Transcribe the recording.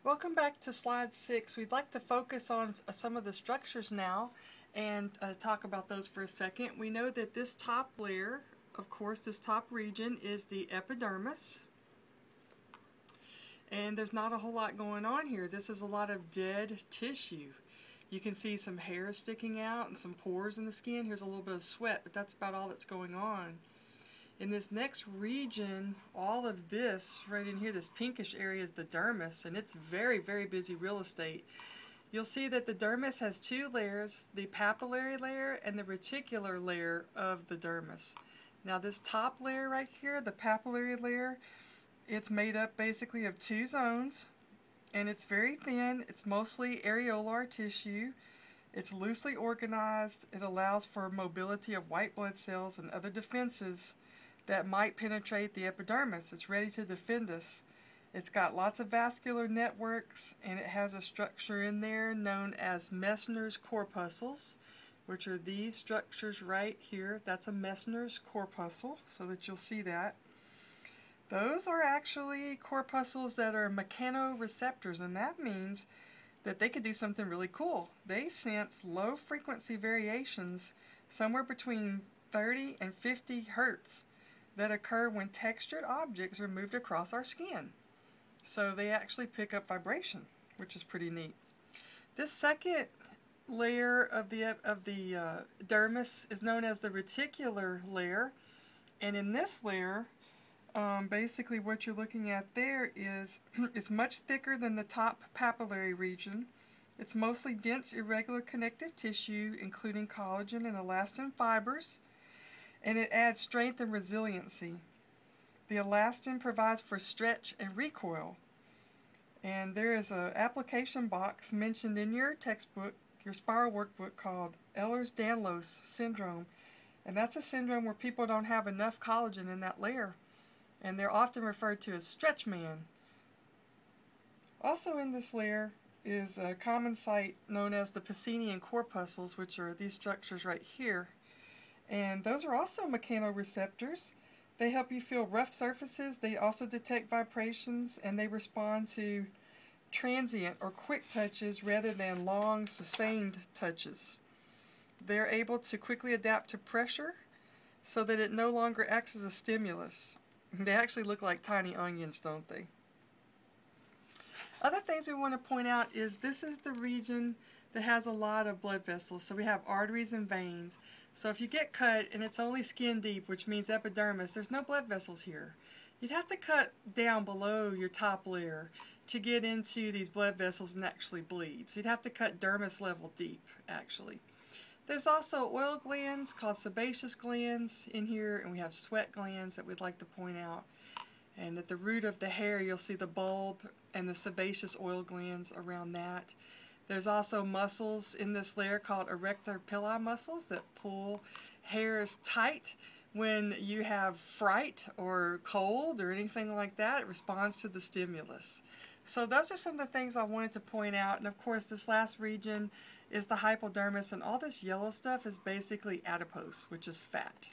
Welcome back to slide 6. We'd like to focus on some of the structures now and talk about those for a second. We know that this top layer, of course, this top region is the epidermis. And there's not a whole lot going on here. This is a lot of dead tissue. You can see some hair sticking out and some pores in the skin. Here's a little bit of sweat, but that's about all that's going on. In this next region, all of this right in here, this pinkish area is the dermis, and it's very, very busy real estate. You'll see that the dermis has two layers, the papillary layer and the reticular layer of the dermis. Now this top layer right here, the papillary layer, it's made up basically of two zones, and it's very thin. It's mostly areolar tissue. It's loosely organized. It allows for mobility of white blood cells and other defenses that might penetrate the epidermis. It's ready to defend us. It's got lots of vascular networks, and it has a structure in there known as Meissner's corpuscles, which are these structures right here. That's a Meissner's corpuscle, so that you'll see that. Those are actually corpuscles that are mechanoreceptors, and that means that they could do something really cool. They sense low frequency variations somewhere between 30 and 50 hertz that occur when textured objects are moved across our skin. So they actually pick up vibration, which is pretty neat. This second layer of the dermis is known as the reticular layer, and in this layer, basically what you're looking at there is it's much thicker than the top papillary region. It's mostly dense, irregular connective tissue, including collagen and elastin fibers, and it adds strength and resiliency. The elastin provides for stretch and recoil. And there is an application box mentioned in your textbook, your spiral workbook, called Ehlers-Danlos syndrome. And that's a syndrome where people don't have enough collagen in that layer, and they're often referred to as stretch man. Also in this layer is a common site known as the Pacinian corpuscles, which are these structures right here. And those are also mechanoreceptors. They help you feel rough surfaces. They also detect vibrations, and they respond to transient or quick touches rather than long, sustained touches. They're able to quickly adapt to pressure so that it no longer acts as a stimulus. They actually look like tiny onions, don't they? Other things we want to point out is this is the region that has a lot of blood vessels. So we have arteries and veins. So if you get cut and it's only skin deep, which means epidermis, there's no blood vessels here. You'd have to cut down below your top layer to get into these blood vessels and actually bleed. So you'd have to cut dermis level deep, actually. There's also oil glands called sebaceous glands in here, and we have sweat glands that we'd like to point out. And at the root of the hair, you'll see the bulb and the sebaceous oil glands around that. There's also muscles in this layer called erector pili muscles that pull hairs tight when you have fright or cold or anything like that. It responds to the stimulus. So those are some of the things I wanted to point out. And of course, this last region is the hypodermis, and all this yellow stuff is basically adipose, which is fat.